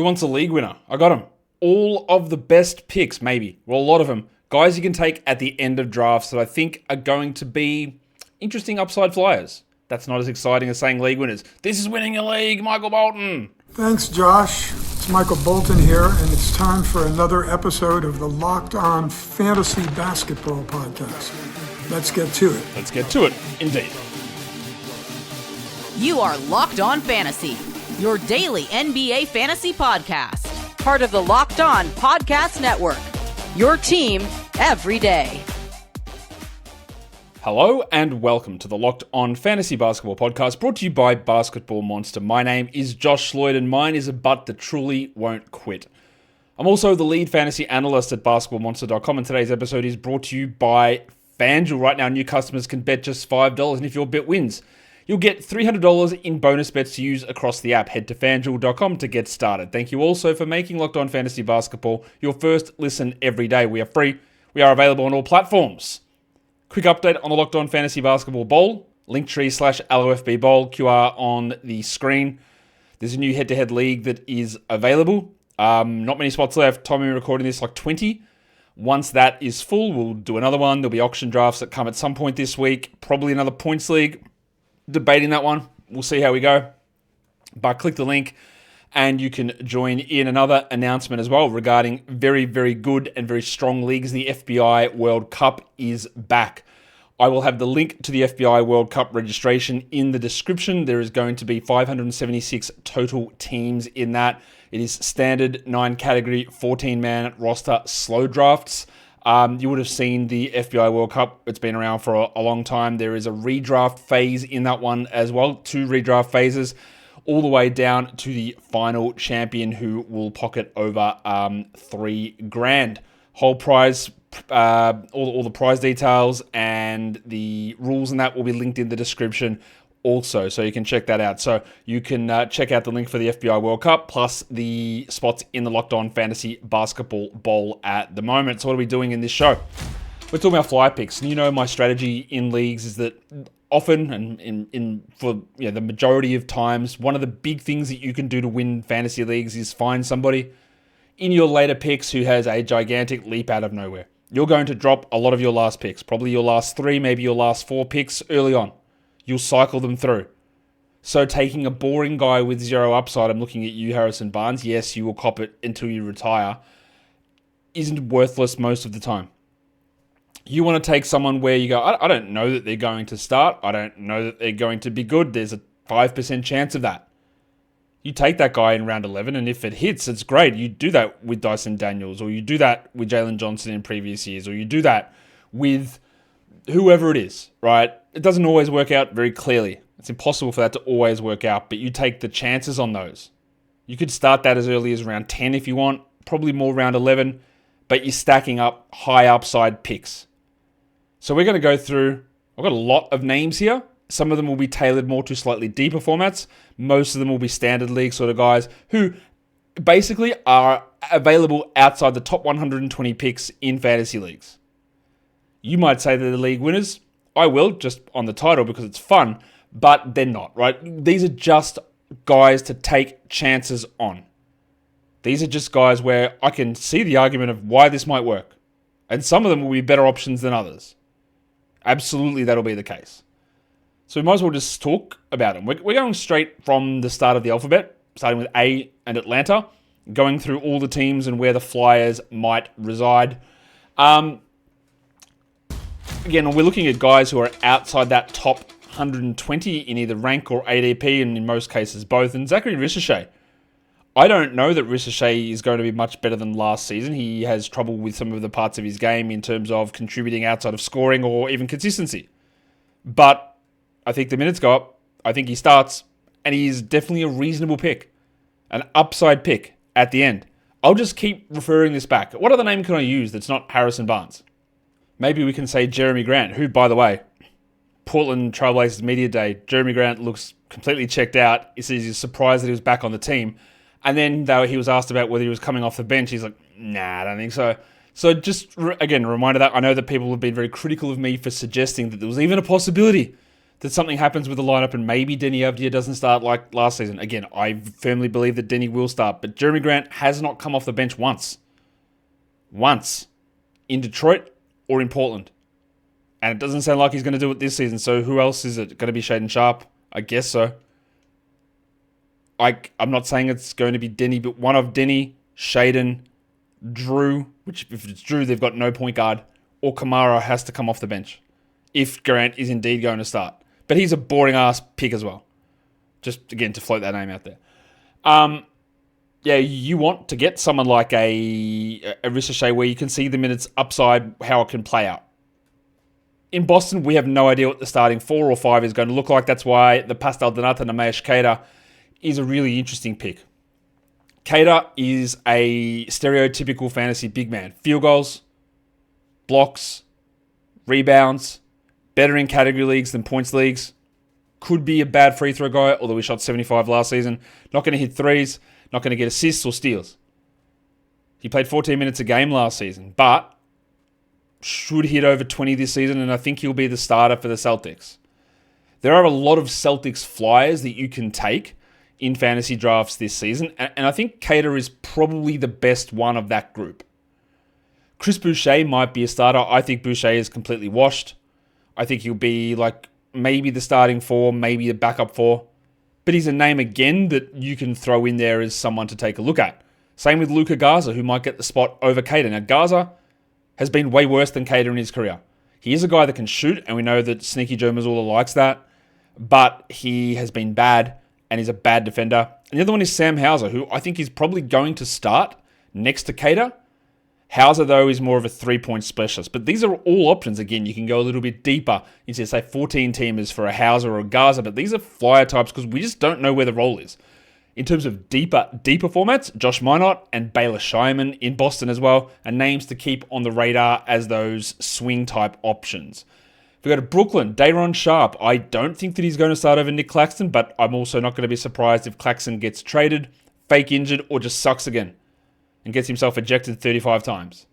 Who wants a league winner? I got them. All of the best picks, maybe. Well, a lot of them. Guys you can take at the end of drafts that I think are going to be interesting upside flyers. That's not as exciting as saying league winners. This is winning a league, Michael Bolton. Thanks, Josh. It's Michael Bolton here, and it's time for another episode of the Locked On Fantasy Basketball Podcast. Let's get to it. Let's get to it, indeed. You are Locked On Fantasy, your daily NBA fantasy podcast. Part of the Locked On Podcast Network, your team every day. Hello and welcome to the Locked On Fantasy Basketball Podcast, brought to you by Basketball Monster. My name is Josh Lloyd and mine is a butt that truly won't quit. I'm also the lead fantasy analyst at basketballmonster.com, and today's episode is brought to you by FanDuel. Right now, new customers can bet just $5, and if your bet wins, you'll get $300 in bonus bets to use across the app. Head to FanDuel.com to get started. Thank you also for making Locked On Fantasy Basketball your first listen every day. We are free. We are available on all platforms. Quick update on the Locked On Fantasy Basketball Bowl. Linktree/LOFB Bowl. QR on the screen. There's a new head-to-head league that is available. Not many spots left. Time we're recording this, like 20. Once that is full, we'll do another one. There'll be auction drafts that come at some point this week. Probably another points league. Debating that one. We'll see how we go. But click the link and you can join in. Another announcement as well regarding very, very good and very strong leagues. The FBI World Cup is back. I will have the link to the FBI World Cup registration in the description. There is going to be 576 total teams in that. It is standard 9-category, 14-man roster slow drafts. You would have seen the FBI World Cup. It's been around for a long time. There is a redraft phase in that one as well. 2 redraft phases, all the way down to the final champion who will pocket over $3,000. Whole prize, all the prize details and the rules and that will be linked in the description also, so you can check that out. So you can check out the link for the FBI World Cup, plus the spots in the Locked On Fantasy Basketball Bowl at the moment. So what are we doing in this show? We're talking about flyer picks. And you know my strategy in leagues is that often, and for the majority of times, one of the big things that you can do to win fantasy leagues is find somebody in your later picks who has a gigantic leap out of nowhere. You're going to drop a lot of your last picks, probably your last 3, maybe your last 4 picks early on. You'll cycle them through. So taking a boring guy with 0 upside, I'm looking at you, Harrison Barnes, yes, you will cop it until you retire, isn't worthless most of the time. You want to take someone where you go, I don't know that they're going to start. I don't know that they're going to be good. There's a 5% chance of that. You take that guy in round 11, and if it hits, it's great. You do that with Dyson Daniels, or you do that with Jalen Johnson in previous years, or you do that with whoever it is, right? It doesn't always work out very clearly. It's impossible for that to always work out, but you take the chances on those. You could start that as early as round 10 if you want, probably more round 11, but you're stacking up high upside picks. So we're going to go through, I've got a lot of names here. Some of them will be tailored more to slightly deeper formats. Most of them will be standard league sort of guys who basically are available outside the top 120 picks in fantasy leagues. You might say they're the league winners. I will, just on the title because it's fun, but they're not, right? These are just guys to take chances on. These are just guys where I can see the argument of why this might work. And some of them will be better options than others. Absolutely, that'll be the case. So we might as well just talk about them. We're going straight from the start of the alphabet, starting with A and Atlanta, going through all the teams and where the Flyers might reside. Again, we're looking at guys who are outside that top 120 in either rank or ADP, and in most cases both. And Zachary Ricochet. I don't know that Ricochet is going to be much better than last season. He has trouble with some of the parts of his game in terms of contributing outside of scoring or even consistency. But I think the minutes go up. I think he starts, and he's definitely a reasonable pick. An upside pick at the end. I'll just keep referring this back. What other name can I use that's not Harrison Barnes? Maybe we can say Jeremy Grant, who, by the way, Portland Trailblazers Media Day, Jeremy Grant looks completely checked out. He says he's surprised that he was back on the team. And then though he was asked about whether he was coming off the bench, he's like, nah, I don't think so. So just, again, a reminder that I know that people have been very critical of me for suggesting that there was even a possibility that something happens with the lineup and maybe Denny Avdia doesn't start like last season. Again, I firmly believe that Denny will start, but Jeremy Grant has not come off the bench once. Once. In Detroit or in Portland. And it doesn't sound like he's going to do it this season, so who else is it? Going to be Shaedon Sharpe? I guess so. I'm not saying it's going to be Denny, but one of Denny, Shaedon, Drew, which if it's Drew, they've got no point guard, or Kamara has to come off the bench if Grant is indeed going to start. But he's a boring-ass pick as well. Just, again, to float that name out there. Yeah, you want to get someone like a Ricochet where you can see the minutes upside, how it can play out. In Boston, we have no idea what the starting 4 or 5 is going to look like. That's why the Pascal Donata Nemesh Keita is a really interesting pick. Keita is a stereotypical fantasy big man. Field goals, blocks, rebounds, better in category leagues than points leagues. Could be a bad free throw guy, although he shot 75 last season. Not going to hit threes, not going to get assists or steals. He played 14 minutes a game last season, but should hit over 20 this season, and I think he'll be the starter for the Celtics. There are a lot of Celtics flyers that you can take in fantasy drafts this season, and I think Keita is probably the best one of that group. Chris Boucher might be a starter. I think Boucher is completely washed. I think he'll be like maybe the starting 4, maybe the backup 4. But he's a name again that you can throw in there as someone to take a look at. Same with Luka Garza, who might get the spot over Keita. Now, Garza has been way worse than Keita in his career. He is a guy that can shoot, and we know that Sneaky Joe Mazzulla likes that. But he has been bad, and he's a bad defender. And the other one is Sam Hauser, who I think is probably going to start next to Keita. Hauser, though, is more of a 3-point specialist. But these are all options. Again, you can go a little bit deeper into, say, 14-teamers for a Hauser or a Garza. But these are flyer types because we just don't know where the role is. In terms of deeper formats, Josh Minott and Baylor Scheiman in Boston as well are names to keep on the radar as those swing-type options. If we go to Brooklyn, Day'Ron Sharpe. I don't think that he's going to start over Nick Claxton, but I'm also not going to be surprised if Claxton gets traded, fake injured, or just sucks again and gets himself ejected 35 times.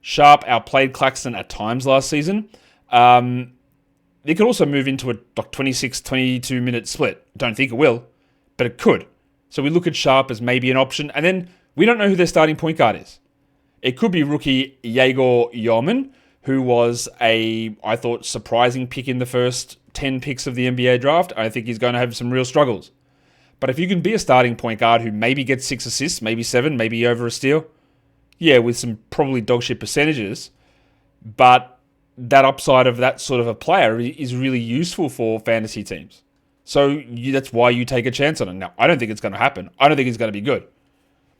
Sharpe outplayed Claxton at times last season. It could also move into a 26, 22-minute split. Don't think it will, but it could. So we look at Sharpe as maybe an option, and then we don't know who their starting point guard is. It could be rookie Yegor Yeoman, who was I thought, surprising pick in the first 10 picks of the NBA draft. I think he's going to have some real struggles. But if you can be a starting point guard who maybe gets 6 assists, maybe 7, maybe over a steal, yeah, with some probably dogshit percentages, but that upside of that sort of a player is really useful for fantasy teams. So that's why you take a chance on it. Now, I don't think it's going to happen. I don't think he's going to be good.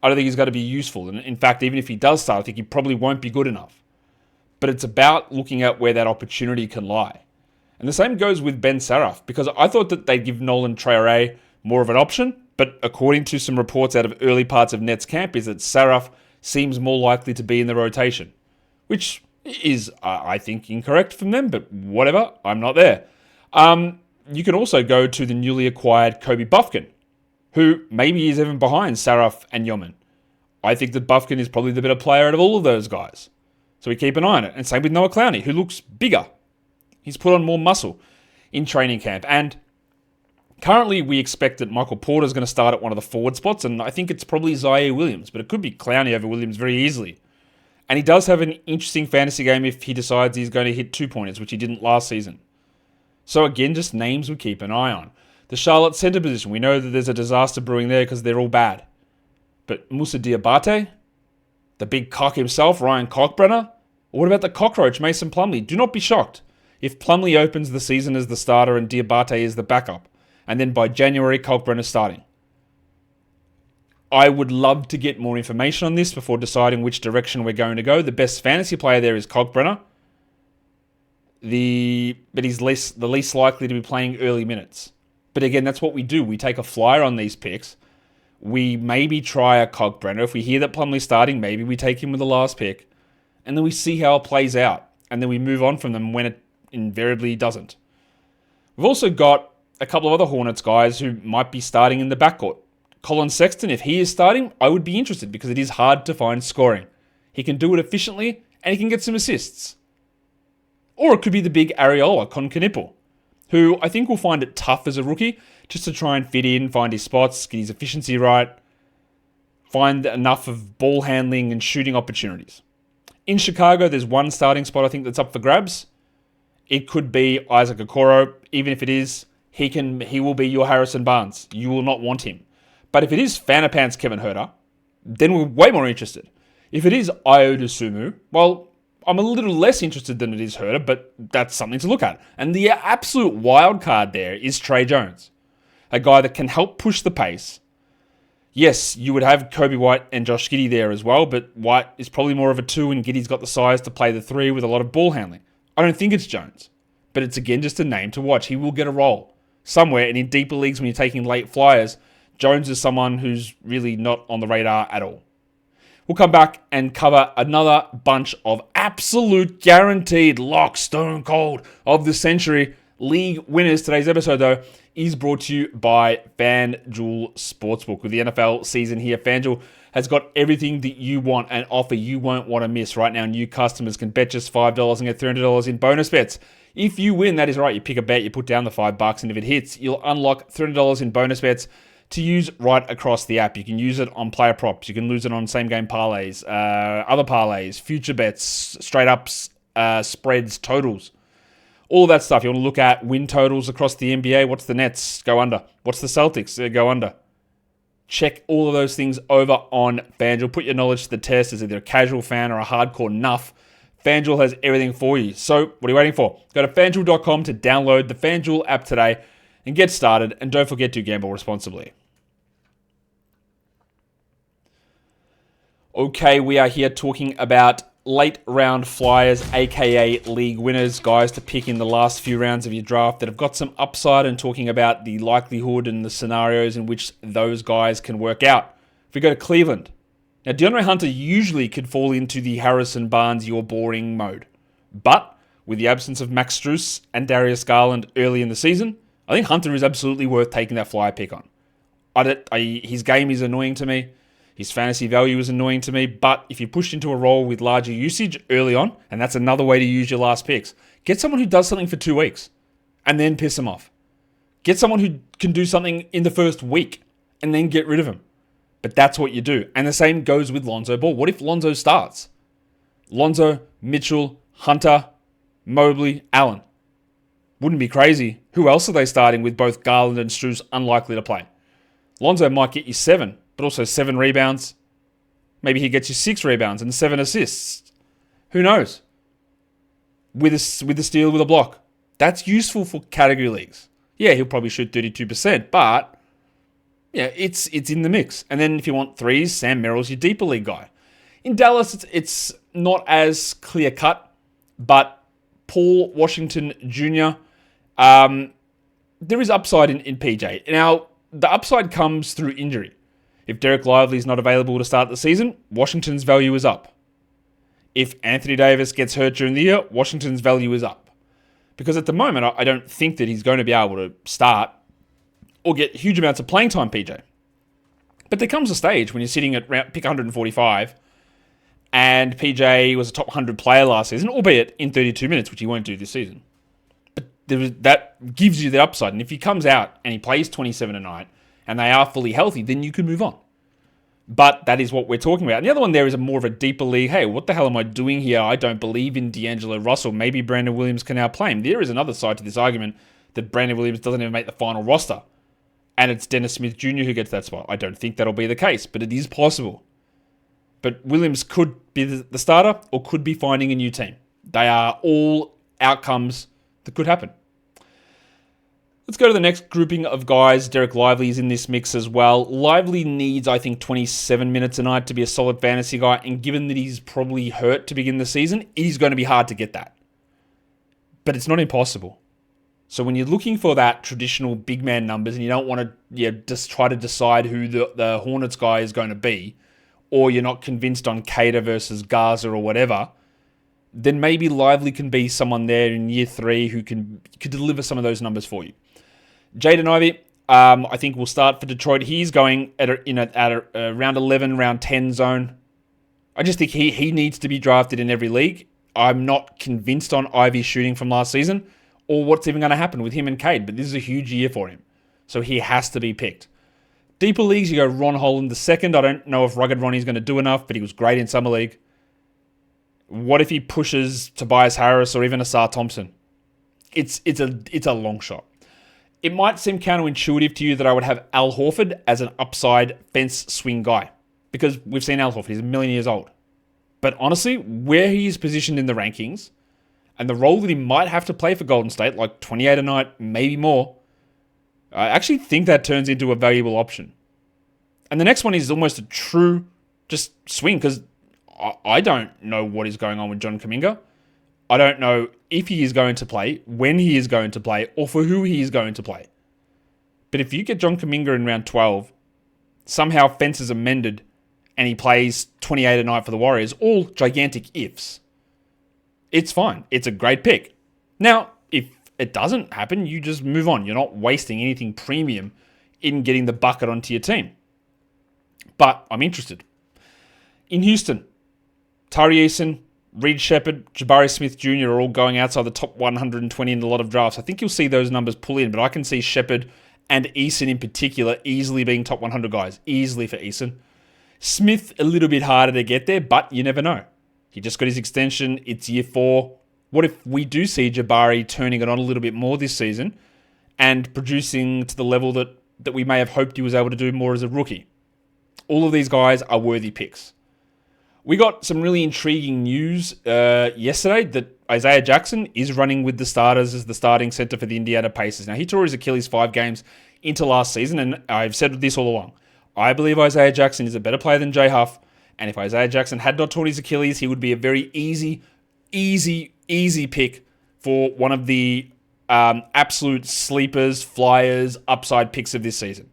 I don't think he's going to be useful. And in fact, even if he does start, I think he probably won't be good enough. But it's about looking at where that opportunity can lie. And the same goes with Ben Saraf, because I thought that they'd give Nolan Traore more of an option, but according to some reports out of early parts of Nets camp, is that Saraf seems more likely to be in the rotation, which is, I think, incorrect from them, but whatever, I'm not there. You can also go to the newly acquired Kobe Bufkin, who maybe is even behind Saraf and Yeoman. I think that Bufkin is probably the better player out of all of those guys. So we keep an eye on it. And same with Noah Clowney, who looks bigger. He's put on more muscle in training camp. And currently we expect that Michael Porter is going to start at one of the forward spots, and I think it's probably Zaire Williams, but it could be Clowney over Williams very easily. And he does have an interesting fantasy game if he decides he's going to hit 2-pointers, which he didn't last season. So again, just names we keep an eye on. The Charlotte center position, we know that there's a disaster brewing there because they're all bad. But Moussa Diabate, the big cock himself, Ryan Cockbrenner, or what about the cockroach, Mason Plumlee? Do not be shocked if Plumlee opens the season as the starter and Diabate is the backup, and then by January, Cockbrenner's starting. I would love to get more information on this before deciding which direction we're going to go. The best fantasy player there is Cockbrenner. But he's the least likely to be playing early minutes. But again, that's what we do. We take a flyer on these picks. We maybe try a Cockbrenner. If we hear that Plumlee's starting, maybe we take him with the last pick. And then we see how it plays out. And then we move on from them when it invariably doesn't. We've also got a couple of other Hornets guys who might be starting in the backcourt. Colin Sexton, if he is starting, I would be interested because it is hard to find scoring. He can do it efficiently and he can get some assists. Or it could be the big Areola Concanipple, who I think will find it tough as a rookie just to try and fit in, find his spots, get his efficiency right, find enough of ball handling and shooting opportunities. In Chicago, there's one starting spot I think that's up for grabs. It could be Isaac Okoro. Even if it is, he will be your Harrison Barnes. You will not want him. But if it is Fanapants Kevin Huerter, then we're way more interested. If it is Ayo Dosunmu, well, I'm a little less interested than it is Huerter, but that's something to look at. And the absolute wild card there is Trey Jones, a guy that can help push the pace. Yes, you would have Kobe White and Josh Giddey there as well, but White is probably more of a 2 and Giddey's got the size to play the 3 with a lot of ball handling. I don't think it's Jones, but it's again just a name to watch. He will get a role somewhere, and in deeper leagues when you're taking late flyers, Jones is someone who's really not on the radar at all. We'll come back and cover another bunch of absolute guaranteed lock, stone cold of the century league winners. Today's episode, though, is brought to you by FanDuel Sportsbook. With the NFL season here, FanDuel has got everything that you want, an offer you won't want to miss. Right now, new customers can bet just $5 and get $300 in bonus bets. If you win, that is right, you pick a bet, you put down the $5, and if it hits, you'll unlock $300 in bonus bets to use right across the app. You can use it on player props. You can use it on same-game parlays, other parlays, future bets, straight-ups, spreads, totals. All that stuff. You want to look at win totals across the NBA. What's the Nets? Go under. What's the Celtics? Go under. Check all of those things over on FanDuel. Put your knowledge to the test as either a casual fan or a hardcore nuff. FanDuel has everything for you. So, what are you waiting for? Go to FanDuel.com to download the FanDuel app today and get started. And don't forget to gamble responsibly. Okay, we are here talking about late round flyers, aka league winners, guys to pick in the last few rounds of your draft that have got some upside, and talking about the likelihood and the scenarios in which those guys can work out. If we go to Cleveland, now DeAndre Hunter usually could fall into the Harrison Barnes, you're boring mode. But with the absence of Max Strus and Darius Garland early in the season, I think Hunter is absolutely worth taking that flyer pick on. His game is annoying to me. His fantasy value is annoying to me, but if you're pushed into a role with larger usage early on, and that's another way to use your last picks, get someone who does something for 2 weeks and then piss him off. Get someone who can do something in the first week and then get rid of him. But that's what you do. And the same goes with Lonzo Ball. What if Lonzo starts? Lonzo, Mitchell, Hunter, Mobley, Allen. Wouldn't be crazy. Who else are they starting with both Garland and Strus unlikely to play? Lonzo might get you 7. But also 7 rebounds. Maybe he gets you 6 rebounds and 7 assists. Who knows? With a steal, with a block. That's useful for category leagues. Yeah, he'll probably shoot 32%, but yeah, it's in the mix. And then if you want 3s, Sam Merrill's your deeper league guy. In Dallas, it's not as clear cut, but Paul Washington Jr., there is upside in PJ. Now, the upside comes through injury. If Derek Lively is not available to start the season, Washington's value is up. If Anthony Davis gets hurt during the year, Washington's value is up. Because at the moment, I don't think that he's going to be able to start or get huge amounts of playing time, PJ. But there comes a stage when you're sitting at pick 145, and PJ was a top 100 player last season, albeit in 32 minutes, which he won't do this season. But that gives you the upside. And if he comes out and he plays 27 a night, and they are fully healthy, then you can move on. But that is what we're talking about. And the other one there is more of a deeper league. Hey, what the hell am I doing here? I don't believe in D'Angelo Russell. Maybe Brandon Williams can now play him. There is another side to this argument that Brandon Williams doesn't even make the final roster. And it's Dennis Smith Jr. who gets that spot. I don't think that'll be the case, but it is possible. But Williams could be the starter or could be finding a new team. They are all outcomes that could happen. Let's go to the next grouping of guys. Derek Lively is in this mix as well. Lively needs, I think, 27 minutes a night to be a solid fantasy guy, and given that he's probably hurt to begin the season, he's going to be hard to get that. But it's not impossible. So when you're looking for that traditional big man numbers and you don't want to just try to decide who the Hornets guy is going to be, or you're not convinced on Cater versus Garza or whatever, then maybe Lively can be someone there in year 3 who could deliver some of those numbers for you. Jaden Ivey, I think will start for Detroit. He's going at a round 11, round 10 zone. I just think he needs to be drafted in every league. I'm not convinced on Ivey's shooting from last season or what's even going to happen with him and Cade, but this is a huge year for him. So he has to be picked. Deeper leagues, you go Ron Holland the second. I don't know if Rugged Ronnie's going to do enough, but he was great in Summer League. What if he pushes Tobias Harris or even Asar Thompson? It's a long shot. It might seem counterintuitive to you that I would have Al Horford as an upside fence swing guy, because we've seen Al Horford. He's a million years old. But honestly, where he is positioned in the rankings and the role that he might have to play for Golden State, like 28 a night, maybe more, I actually think that turns into a valuable option. And the next one is almost a true just swing, because I don't know what is going on with John Kuminga. I don't know if he is going to play, when he is going to play, or for who he is going to play. But if you get John Kuminga in round 12, somehow fences are mended, and he plays 28 a night for the Warriors, all gigantic ifs, it's fine. It's a great pick. Now, if it doesn't happen, you just move on. You're not wasting anything premium in getting the bucket onto your team. But I'm interested. In Houston, Tari Eason, Reed Shepherd, Jabari Smith Jr. are all going outside the top 120 in a lot of drafts. I think you'll see those numbers pull in, but I can see Shepherd and Eason in particular easily being top 100 guys. Easily for Eason. Smith, a little bit harder to get there, but you never know. He just got his extension. It's year 4. What if we do see Jabari turning it on a little bit more this season and producing to the level that we may have hoped he was able to do more as a rookie? All of these guys are worthy picks. We got some really intriguing news yesterday that Isaiah Jackson is running with the starters as the starting center for the Indiana Pacers. Now, he tore his Achilles 5 games into last season, and I've said this all along. I believe Isaiah Jackson is a better player than Jay Huff, and if Isaiah Jackson had not torn his Achilles, he would be a very easy pick for one of the absolute sleepers, flyers, upside picks of this season.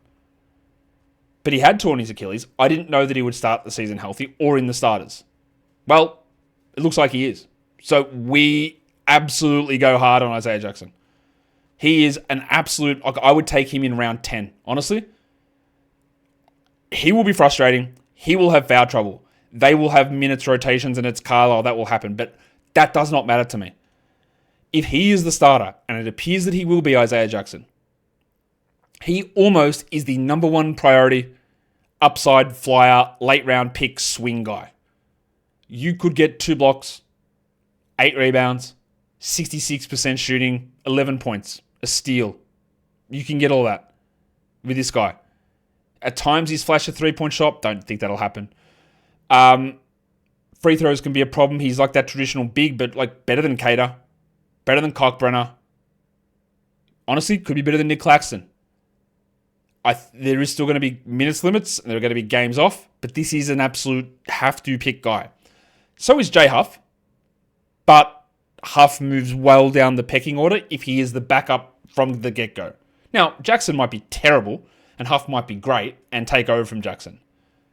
But he had torn his Achilles. I didn't know that he would start the season healthy or in the starters. Well, it looks like he is. So we absolutely go hard on Isaiah Jackson. He is an absolute... I would take him in round 10, honestly. He will be frustrating. He will have foul trouble. They will have minutes rotations, and it's Carlisle. That will happen. But that does not matter to me. If he is the starter, and it appears that he will be Isaiah Jackson, he almost is the number one priority upside flyer, late round pick swing guy. You could get 2 blocks, 8 rebounds, 66% shooting, 11 points, a steal. You can get all that with this guy. At times he's flashed a 3-point shot. Don't think that'll happen. Free throws can be a problem. He's like that traditional big, but like better than Cater, better than Cockbrenner. Honestly, could be better than Nick Claxton. There is still going to be minutes limits, and there are going to be games off, but this is an absolute have-to-pick guy. So is Jay Huff, but Huff moves well down the pecking order if he is the backup from the get-go. Now, Jackson might be terrible, and Huff might be great and take over from Jackson.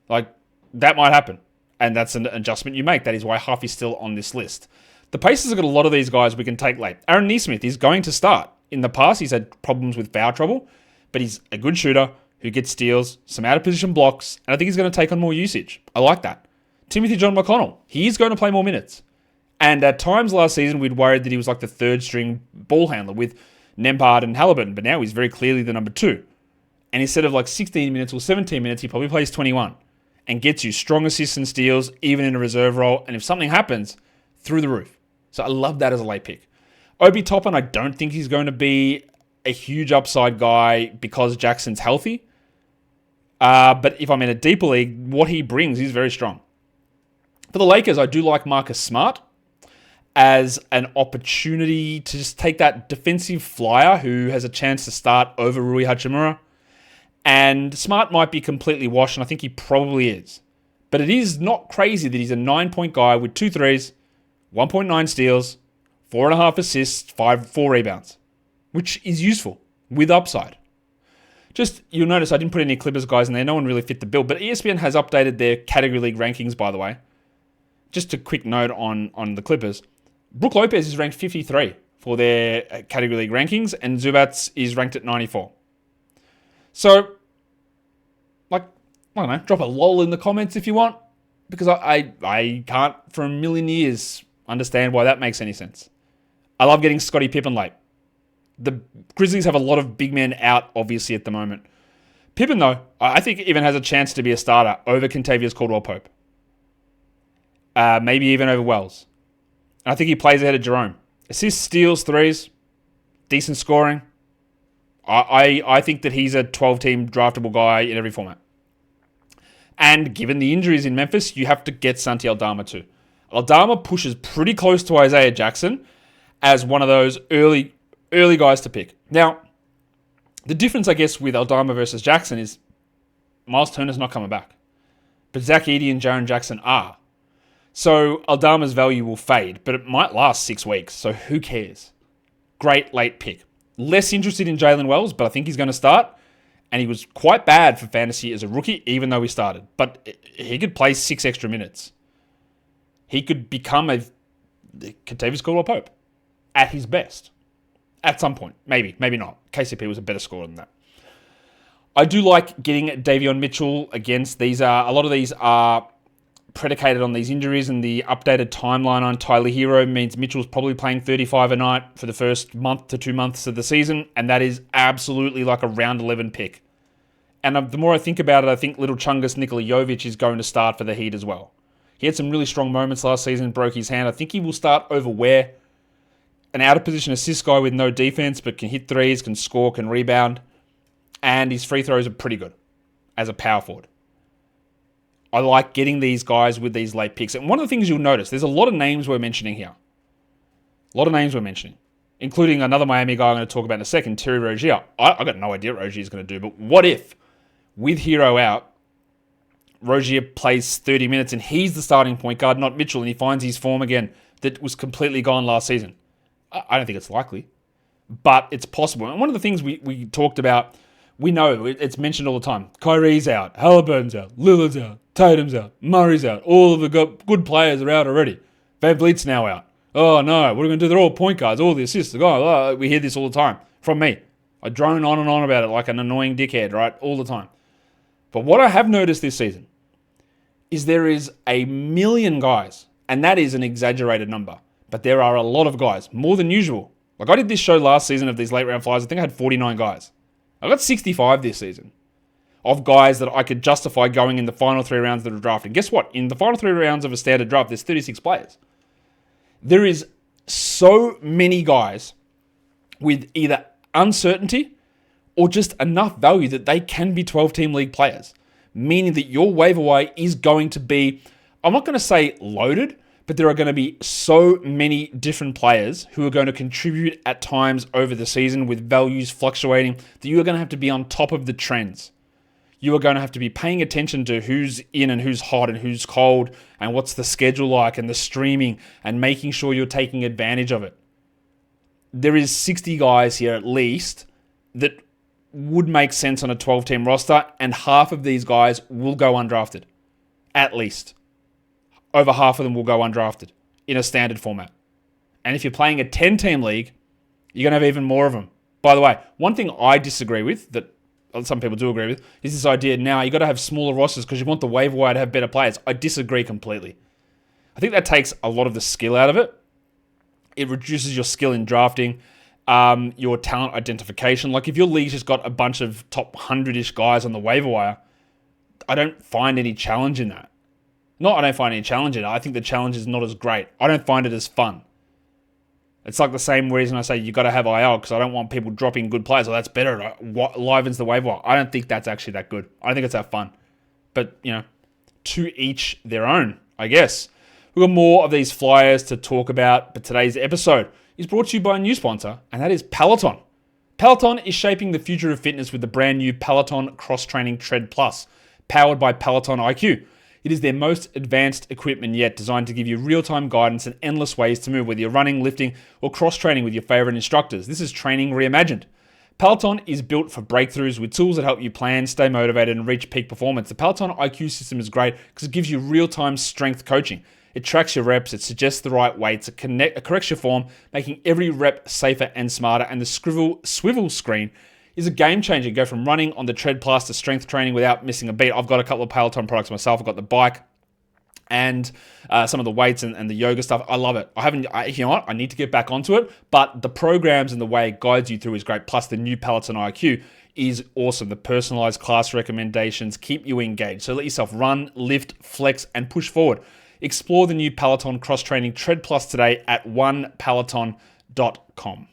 Like, that might happen, and that's an adjustment you make. That is why Huff is still on this list. The Pacers have got a lot of these guys we can take late. Aaron Nesmith is going to start. In the past, he's had problems with foul trouble, but he's a good shooter who gets steals, some out-of-position blocks, and I think he's going to take on more usage. I like that. Timothy John McConnell, he is going to play more minutes. And at times last season, we'd worried that he was like the third-string ball handler with Nembhard and Halliburton, but now he's very clearly the number 2. And instead of like 16 minutes or 17 minutes, he probably plays 21 and gets you strong assists and steals, even in a reserve role. And if something happens, through the roof. So I love that as a late pick. Obi Toppin, I don't think he's going to be a huge upside guy because Jackson's healthy. But if I'm in a deeper league, what he brings is very strong. For the Lakers, I do like Marcus Smart as an opportunity to just take that defensive flyer who has a chance to start over Rui Hachimura. And Smart might be completely washed, and I think he probably is. But it is not crazy that he's a 9-point guy with 2 threes, 1.9 steals, 4.5 assists, 4 rebounds, which is useful with upside. Just, you'll notice I didn't put any Clippers guys in there. No one really fit the bill. But ESPN has updated their category league rankings, by the way. Just a quick note on the Clippers. Brook Lopez is ranked 53 for their category league rankings, and Zubats is ranked at 94. So, like, I don't know, drop a lol in the comments if you want, because I can't for a million years understand why that makes any sense. I love getting Scottie Pippen late. The Grizzlies have a lot of big men out, obviously, at the moment. Pippen, though, I think even has a chance to be a starter over Kentavious Caldwell-Pope. Maybe even over Wells. And I think he plays ahead of Jerome. Assists, steals, threes, decent scoring. I think that he's a 12-team draftable guy in every format. And given the injuries in Memphis, you have to get Santi Aldama too. Aldama pushes pretty close to Isaiah Jackson as one of those early guys to pick. Now, the difference, I guess, with Aldama versus Jackson is Miles Turner's not coming back. But Zach Edey and Jaren Jackson are. So Aldama's value will fade, but it might last 6 weeks, so who cares? Great late pick. Less interested in Jalen Wells, but I think he's going to start. And he was quite bad for fantasy as a rookie, even though he started. But he could play 6 extra minutes. He could become a Kentavious Caldwell-Pope at his best. At some point. Maybe not. KCP was a better scorer than that. I do like getting Davion Mitchell against these. A lot of these are predicated on these injuries, and the updated timeline on Tyler Hero means Mitchell's probably playing 35 a night for the first month to 2 months of the season, and that is absolutely like a round 11 pick. And the more I think about it, I think little Chungus Nikola Jovic is going to start for the Heat as well. He had some really strong moments last season, broke his hand. I think he will start over Ware, an out-of-position assist guy with no defense, but can hit threes, can score, can rebound, and his free throws are pretty good as a power forward. I like getting these guys with these late picks. And one of the things you'll notice, there's a lot of names we're mentioning here. A lot of names we're mentioning, including another Miami guy I'm going to talk about in a second, Terry Rozier. I got no idea what Rozier is going to do, but what if, with Hero out, Rozier plays 30 minutes and he's the starting point guard, not Mitchell, and he finds his form again that was completely gone last season? I don't think it's likely, but it's possible. And one of the things we talked about, we know it's mentioned all the time. Kyrie's out, Halliburton's out, Lillard's out, Tatum's out, Murray's out. All of the good players are out already. Van Vliet's now out. Oh no, what are we going to do? They're all point guards, all the assists. We hear this all the time from me. I drone on and on about it like an annoying dickhead, right? All the time. But what I have noticed this season is there is a million guys, and that is an exaggerated number, but there are a lot of guys, more than usual. Like I did this show last season of these late round flyers. I think I had 49 guys. I got 65 this season of guys that I could justify going in the final 3 rounds of the draft. And guess what? In the final 3 rounds of a standard draft, there's 36 players. There is so many guys with either uncertainty or just enough value that they can be 12-team league players, meaning that your waiver wire is going to be, I'm not going to say loaded, but there are going to be so many different players who are going to contribute at times over the season with values fluctuating that you are going to have to be on top of the trends. You are going to have to be paying attention to who's in and who's hot and who's cold and what's the schedule like and the streaming and making sure you're taking advantage of it. There is 60 guys here at least that would make sense on a 12-team roster, and half of these guys will go undrafted. At least. Over half of them will go undrafted in a standard format. And if you're playing a 10-team league, you're going to have even more of them. By the way, one thing I disagree with, that some people do agree with, is this idea now you got to have smaller rosters because you want the waiver wire to have better players. I disagree completely. I think that takes a lot of the skill out of it. It reduces your skill in drafting, your talent identification. Like if your league's just got a bunch of top 100-ish guys on the waiver wire, I don't find any challenge in that. I don't find any challenge in it. I think the challenge is not as great. I don't find it as fun. It's like the same reason I say you got to have IL, because I don't want people dropping good players. That's better. It livens the waiver wire. I don't think that's actually that good. I don't think it's that fun. But, to each their own, I guess. We've got more of these flyers to talk about, but today's episode is brought to you by a new sponsor, and that is Peloton. Peloton is shaping the future of fitness with the brand new Peloton Cross-Training Tread Plus, powered by Peloton IQ. It is their most advanced equipment yet, designed to give you real-time guidance and endless ways to move, whether you're running, lifting, or cross-training with your favorite instructors. This is training reimagined. Peloton is built for breakthroughs with tools that help you plan, stay motivated, and reach peak performance. The Peloton IQ system is great because it gives you real-time strength coaching. It tracks your reps, it suggests the right weights, it corrects your form, making every rep safer and smarter, and the swivel screen is a game changer. Go from running on the Tread Plus to strength training without missing a beat. I've got a couple of Peloton products myself. I've got the bike and some of the weights and the yoga stuff. I love it. You know what? I need to get back onto it, but the programs and the way it guides you through is great. Plus the new Peloton IQ is awesome. The personalized class recommendations keep you engaged. So let yourself run, lift, flex, and push forward. Explore the new Peloton cross-training Tread Plus today at onepeloton.com.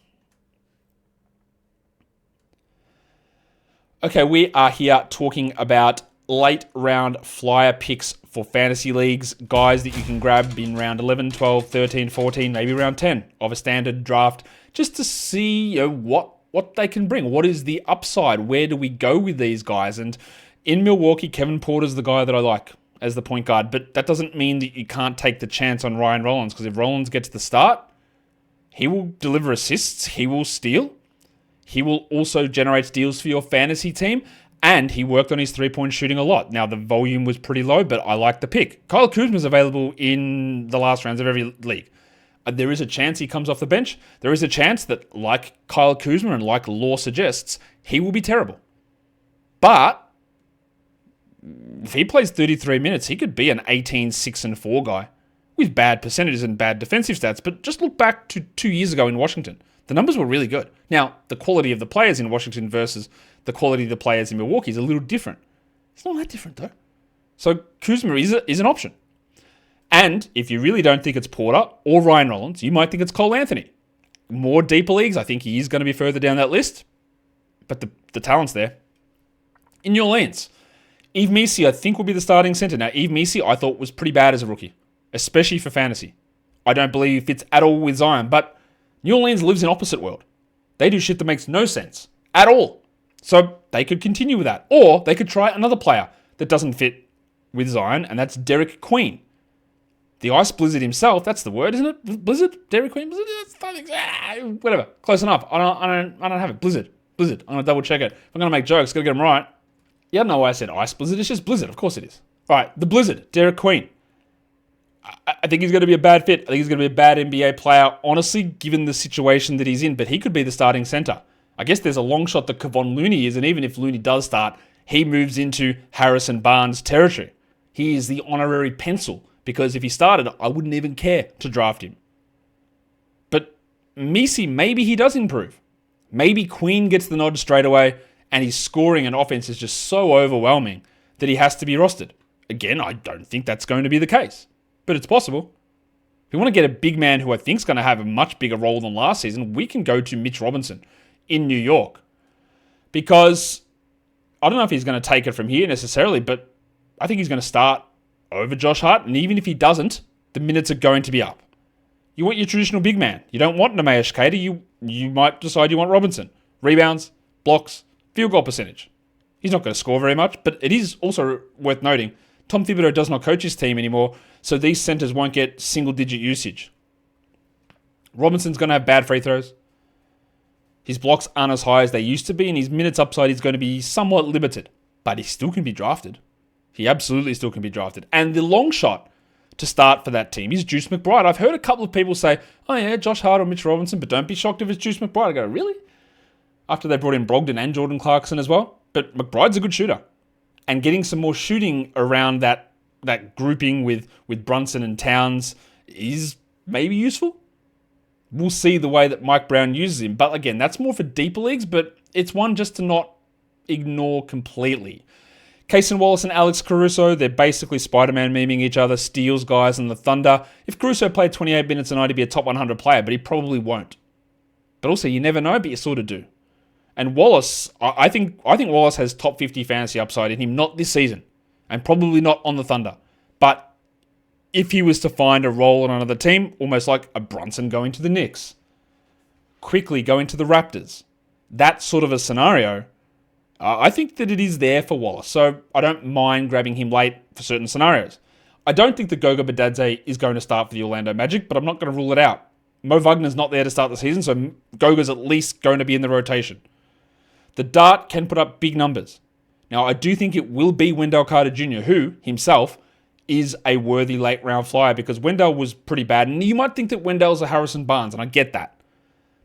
Okay, we are here talking about late round flyer picks for fantasy leagues, guys that you can grab in round 11, 12, 13, 14, maybe round 10 of a standard draft, just to see what they can bring. What is the upside? Where do we go with these guys? And in Milwaukee, Kevin Porter's the guy that I like as the point guard, but that doesn't mean that you can't take the chance on Ryan Rollins, because if Rollins gets the start, he will deliver assists, he will steal, he will also generate steals for your fantasy team, and he worked on his three-point shooting a lot. Now, the volume was pretty low, but I like the pick. Kyle Kuzma is available in the last rounds of every league. There is a chance he comes off the bench. There is a chance that, like Kyle Kuzma and like law suggests, he will be terrible. But if he plays 33 minutes, he could be an 18, 6, and 4 guy with bad percentages and bad defensive stats. But just look back to 2 years ago in Washington. The numbers were really good. Now, the quality of the players in Washington versus the quality of the players in Milwaukee is a little different. It's not that different, though. So Kuzma is an option. And if you really don't think it's Porter or Ryan Rollins, you might think it's Cole Anthony. More deeper leagues, I think he is going to be further down that list. But the talent's there. In New Orleans, Yves Missi, I think, will be the starting center. Now, Yves Missi, I thought, was pretty bad as a rookie, especially for fantasy. I don't believe he fits at all with Zion, but New Orleans lives in opposite world. They do shit that makes no sense at all. So they could continue with that. Or they could try another player that doesn't fit with Zion, and that's Derek Queen. The Ice Blizzard himself, that's the word, isn't it? Blizzard? Derek Queen? Blizzard? Whatever. Close enough. I don't have it. Blizzard. I'm going to double check it. If I'm going to make jokes, got to get them right. You don't know why I said Ice Blizzard. It's just Blizzard. Of course it is. All right, the Blizzard, Derek Queen. I think he's going to be a bad fit. I think he's going to be a bad NBA player, honestly, given the situation that he's in. But he could be the starting center. I guess there's a long shot that Kevon Looney is, and even if Looney does start, he moves into Harrison Barnes territory. He is the honorary pencil, because if he started, I wouldn't even care to draft him. But Missi, maybe he does improve. Maybe Queen gets the nod straight away, and his scoring and offense is just so overwhelming that he has to be rostered. Again, I don't think that's going to be the case, but it's possible. If you want to get a big man who I think is going to have a much bigger role than last season, we can go to Mitch Robinson in New York. Because I don't know if he's going to take it from here necessarily, but I think he's going to start over Josh Hart, and even if he doesn't, the minutes are going to be up. You want your traditional big man. You don't want Nemeas Shkader. You might decide you want Robinson. Rebounds, blocks, field goal percentage. He's not going to score very much, but it is also worth noting, Tom Thibodeau does not coach his team anymore, so these centers won't get single-digit usage. Robinson's going to have bad free throws. His blocks aren't as high as they used to be, and his minutes upside is going to be somewhat limited, but he still can be drafted. He absolutely still can be drafted. And the long shot to start for that team is Juice McBride. I've heard a couple of people say, oh yeah, Josh Hart or Mitch Robinson, but don't be shocked if it's Juice McBride. I go, really? After they brought in Brogdon and Jordan Clarkson as well. But McBride's a good shooter. And getting some more shooting around that grouping with Brunson and Towns is maybe useful. We'll see the way that Mike Brown uses him. But again, that's more for deeper leagues, but it's one just to not ignore completely. Cason Wallace and Alex Caruso, they're basically Spider-Man memeing each other, steals guys in the Thunder. If Caruso played 28 minutes a night, he'd be a top 100 player, but he probably won't. But also, you never know, but you sort of do. And Wallace, I think Wallace has top 50 fantasy upside in him, not this season, and probably not on the Thunder. But if he was to find a role on another team, almost like a Brunson going to the Knicks, quickly going to the Raptors, that sort of a scenario, I think that it is there for Wallace. So I don't mind grabbing him late for certain scenarios. I don't think that Goga Bitadze is going to start for the Orlando Magic, but I'm not going to rule it out. Mo Wagner's not there to start the season, so Goga's at least going to be in the rotation. The Dart can put up big numbers. Now, I do think it will be Wendell Carter Jr., who, himself, is a worthy late-round flyer, because Wendell was pretty bad, and you might think that Wendell's a Harrison Barnes, and I get that.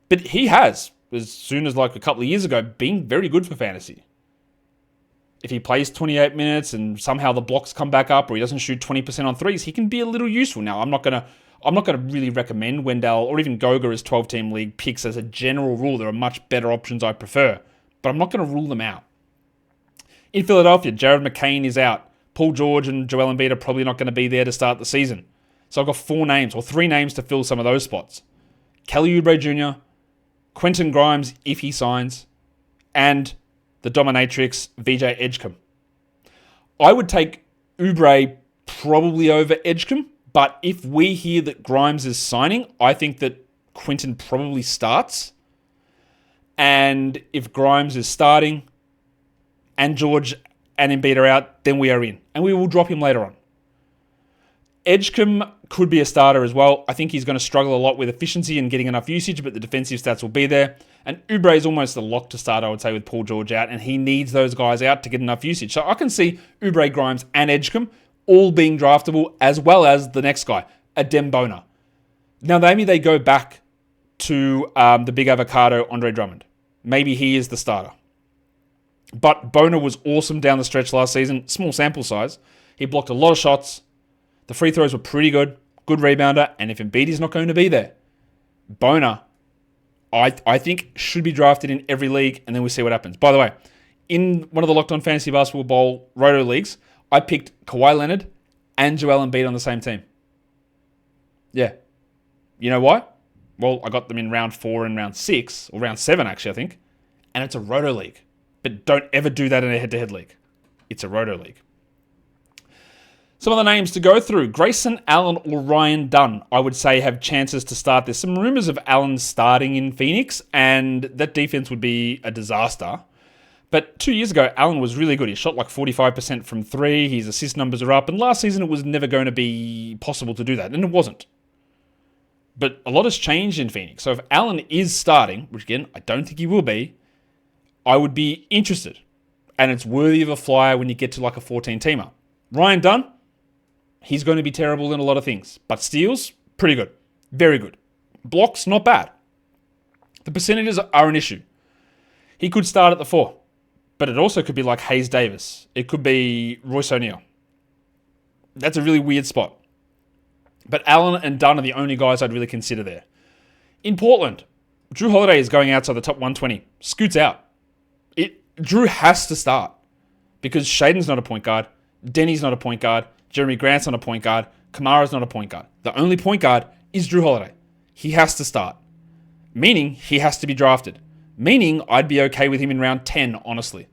But he has, as soon as like a couple of years ago, been very good for fantasy. if he plays 28 minutes and somehow the blocks come back up or he doesn't shoot 20% on threes, he can be a little useful. Now, I'm not gonna really recommend Wendell or even Goga as 12-team league picks as a general rule. There are much better options I prefer, but I'm not going to rule them out. In Philadelphia, Jared McCain is out. Paul George and Joel Embiid are probably not going to be there to start the season. So I've got 3 names to fill some of those spots. Kelly Oubre Jr., Quentin Grimes, if he signs, and the dominatrix, VJ Edgecombe. I would take Oubre probably over Edgecombe, but if we hear that Grimes is signing, I think that Quentin probably starts. And if Grimes is starting and George and Embiid are out, then we are in. And we will drop him later on. Edgecombe could be a starter as well. I think he's going to struggle a lot with efficiency and getting enough usage, but the defensive stats will be there. And Oubre is almost a lock to start, I would say, with Paul George out, and he needs those guys out to get enough usage. So I can see Oubre, Grimes, and Edgecombe all being draftable, as well as the next guy, Adem Bona. Now, maybe they go back to the big avocado, Andre Drummond. Maybe he is the starter. But Bona was awesome down the stretch last season. Small sample size. He blocked a lot of shots. The free throws were pretty good. Good rebounder. And if Embiid is not going to be there, Bona, I think, should be drafted in every league, and then we see what happens. By the way, in one of the Locked On Fantasy Basketball Bowl Roto Leagues, I picked Kawhi Leonard and Joel Embiid on the same team. Yeah. You know why? Well, I got them in round 4 and round 6, or round 7 actually, I think. And it's a Roto League. But don't ever do that in a head-to-head league. It's a Roto League. Some of the names to go through. Grayson Allen or Ryan Dunn, I would say, have chances to start. There's some rumors of Allen starting in Phoenix, and that defense would be a disaster. But 2 years ago, Allen was really good. He shot like 45% from 3. His assist numbers are up. And last season, it was never going to be possible to do that. And it wasn't. But a lot has changed in Phoenix. So if Allen is starting, which again, I don't think he will be, I would be interested. And it's worthy of a flyer when you get to like a 14-teamer. Ryan Dunn, he's going to be terrible in a lot of things. But steals, pretty good. Very good. Blocks, not bad. The percentages are an issue. He could start at the 4. But it also could be like Hayes Davis. It could be Royce O'Neal. That's a really weird spot. But Allen and Dunn are the only guys I'd really consider there. In Portland, Drew Holiday is going outside the top 120. Scoots out. Drew has to start. Because Shaden's not a point guard. Denny's not a point guard. Jeremy Grant's not a point guard. Kamara's not a point guard. The only point guard is Drew Holiday. He has to start. Meaning he has to be drafted. Meaning I'd be okay with him in round 10, honestly.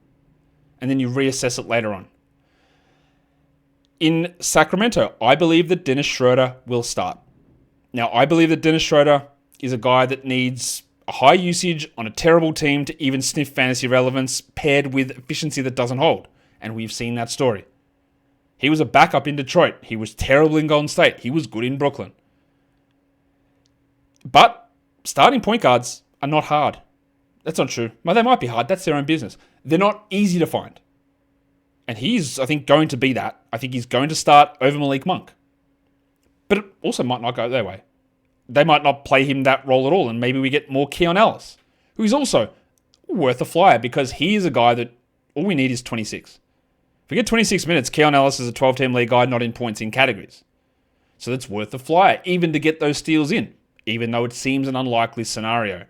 And then you reassess it later on. In Sacramento, I believe that Dennis Schroeder will start. Now, I believe that Dennis Schroeder is a guy that needs a high usage on a terrible team to even sniff fantasy relevance paired with efficiency that doesn't hold. And we've seen that story. He was a backup in Detroit. He was terrible in Golden State. He was good in Brooklyn. But starting point guards are not hard. That's not true. Well, they might be hard. That's their own business. They're not easy to find. And he's, I think, going to be that. I think he's going to start over Malik Monk. But it also might not go their way. They might not play him that role at all, and maybe we get more Keon Ellis, who is also worth a flyer because he is a guy that all we need is 26. If we get 26 minutes, Keon Ellis is a 12-team league guy, not in points in categories. So that's worth a flyer, even to get those steals in, even though it seems an unlikely scenario.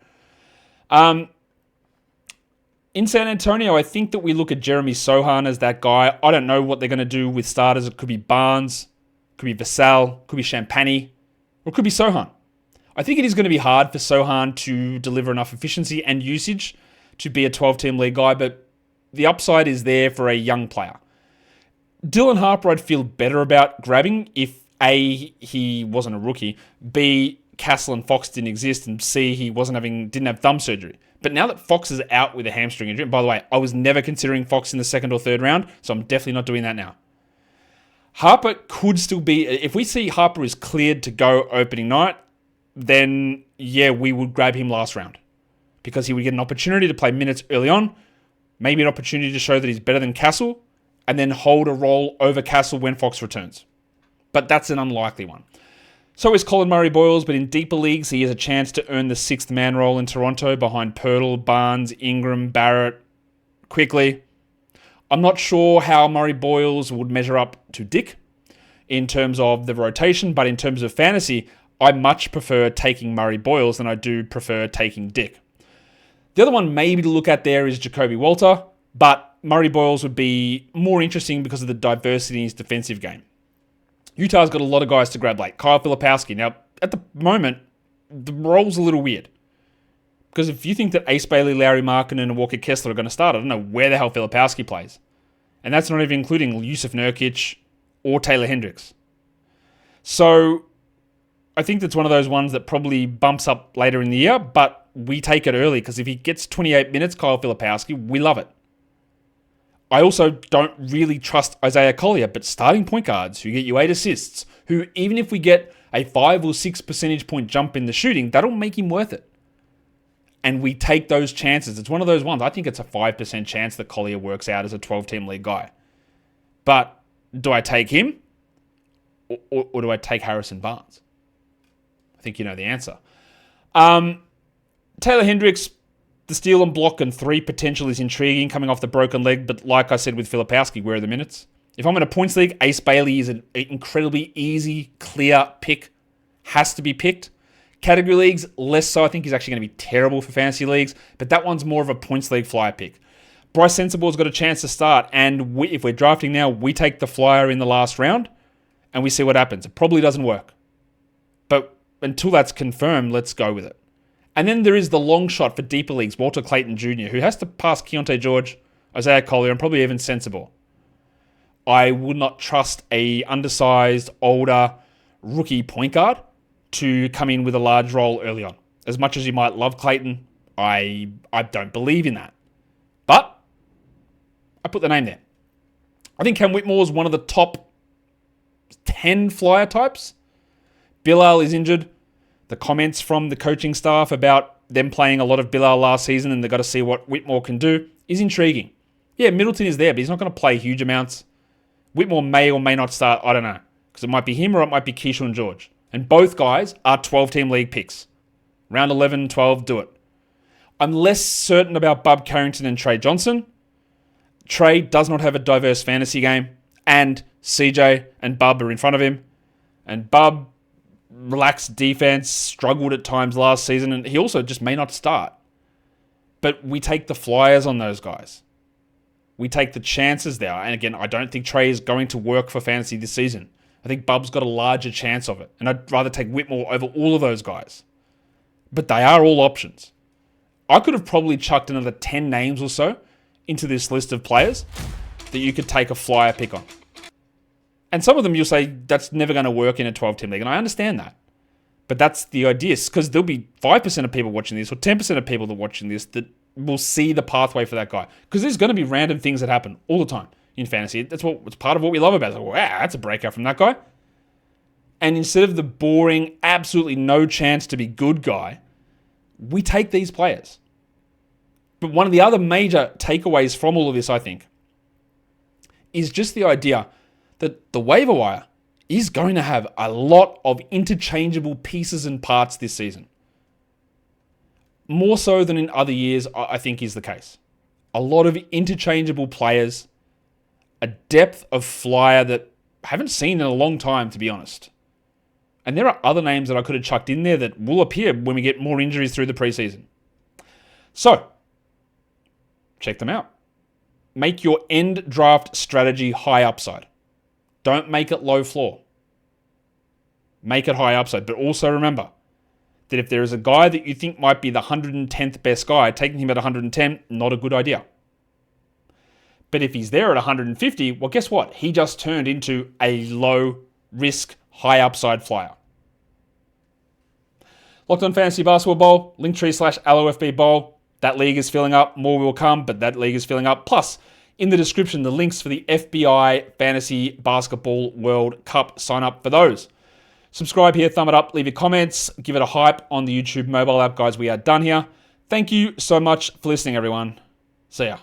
In San Antonio, I think that we look at Jeremy Sohan as that guy. I don't know what they're going to do with starters. It could be Barnes, could be Vassell, could be Champagny, or it could be Sohan. I think it is going to be hard for Sohan to deliver enough efficiency and usage to be a 12-team league guy, but the upside is there for a young player. Dylan Harper, I'd feel better about grabbing if A, he wasn't a rookie, B, Castle and Fox didn't exist, and C, he didn't have thumb surgery. But now that Fox is out with a hamstring injury, and by the way, I was never considering Fox in the 2nd or 3rd round, so I'm definitely not doing that now. Harper could still be, if we see Harper is cleared to go opening night, then yeah, we would grab him last round. Because he would get an opportunity to play minutes early on, maybe an opportunity to show that he's better than Castle, and then hold a role over Castle when Fox returns. But that's an unlikely one. So is Colin Murray-Boyles, but in deeper leagues, he has a chance to earn the 6th man role in Toronto behind Pirtle, Barnes, Ingram, Barrett, Quickly. I'm not sure how Murray Boyles would measure up to Dick in terms of the rotation, but in terms of fantasy, I much prefer taking Murray Boyles than I do prefer taking Dick. The other one maybe to look at there is Jacoby Walter, but Murray Boyles would be more interesting because of the diversity in his defensive game. Utah's got a lot of guys to grab late. Kyle Filipowski. Now, at the moment, the role's a little weird. Because if you think that Ace Bailey, Larry Markkinen, and Walker Kessler are going to start, I don't know where the hell Filipowski plays. And that's not even including Yusuf Nurkic or Taylor Hendricks. So, I think that's one of those ones that probably bumps up later in the year, but we take it early because if he gets 28 minutes, Kyle Filipowski, we love it. I also don't really trust Isaiah Collier, but starting point guards who get you 8 assists, who even if we get a 5 or 6 percentage point jump in the shooting, that'll make him worth it. And we take those chances. It's one of those ones. I think it's a 5% chance that Collier works out as a 12-team league guy. But do I take him or do I take Harrison Barnes? I think you know the answer. Taylor Hendricks, the steal and block and 3 potential is intriguing coming off the broken leg. But like I said with Filipowski, where are the minutes? If I'm in a points league, Ace Bailey is an incredibly easy, clear pick. Has to be picked. Category leagues, less so. I think he's actually going to be terrible for fantasy leagues, but that one's more of a points league flyer pick. Bryce Sensable's got a chance to start, and if we're drafting now, we take the flyer in the last round, and we see what happens. It probably doesn't work. But until that's confirmed, let's go with it. And then there is the long shot for deeper leagues, Walter Clayton Jr., who has to pass Keontae George, Isaiah Collier, and probably even Sensible. I would not trust a undersized, older, rookie point guard to come in with a large role early on. As much as you might love Clayton, I don't believe in that. But I put the name there. I think Cam Whitmore is one of the top 10 flyer types. Bilal is injured. The comments from the coaching staff about them playing a lot of Bilal last season and they've got to see what Whitmore can do is intriguing. Yeah, Middleton is there, but he's not going to play huge amounts. Whitmore may or may not start, I don't know. Because it might be him or it might be Keyshawn George. And both guys are 12-team league picks. Round 11, 12, do it. I'm less certain about Bub Carrington and Trey Johnson. Trey does not have a diverse fantasy game. And CJ and Bub are in front of him. And Bub, relaxed defense, struggled at times last season. And he also just may not start. But we take the flyers on those guys. We take the chances there. And again, I don't think Trey is going to work for fantasy this season. I think Bub's got a larger chance of it. And I'd rather take Whitmore over all of those guys. But they are all options. I could have probably chucked another 10 names or so into this list of players that you could take a flyer pick on. And some of them you'll say, that's never going to work in a 12-team league. And I understand that. But that's the idea. Because there'll be 5% of people watching this or 10% of people that are watching this that will see the pathway for that guy. Because there's going to be random things that happen all the time in fantasy. It's part of what we love about it. Like, wow, that's a breakout from that guy. And instead of the boring, absolutely no chance to be good guy, we take these players. But one of the other major takeaways from all of this, I think, is just the idea that the waiver wire is going to have a lot of interchangeable pieces and parts this season. More so than in other years, I think is the case. A lot of interchangeable players, a depth of flyer that I haven't seen in a long time, to be honest. And there are other names that I could have chucked in there that will appear when we get more injuries through the preseason. So, check them out. Make your end draft strategy high upside. Don't make it low floor. Make it high upside. But also remember that if there is a guy that you think might be the 110th best guy, taking him at 110, not a good idea. But if he's there at 150, well, guess what? He just turned into a low risk, high upside flyer. Locked On Fantasy Basketball Bowl, Linktree/LOFB Bowl. That league is filling up. More will come, but that league is filling up. Plus, in the description, the links for the FBI Fantasy Basketball World Cup. Sign up for those. Subscribe here, thumb it up, leave your comments, give it a hype on the YouTube mobile app. Guys, we are done here. Thank you so much for listening, everyone. See ya.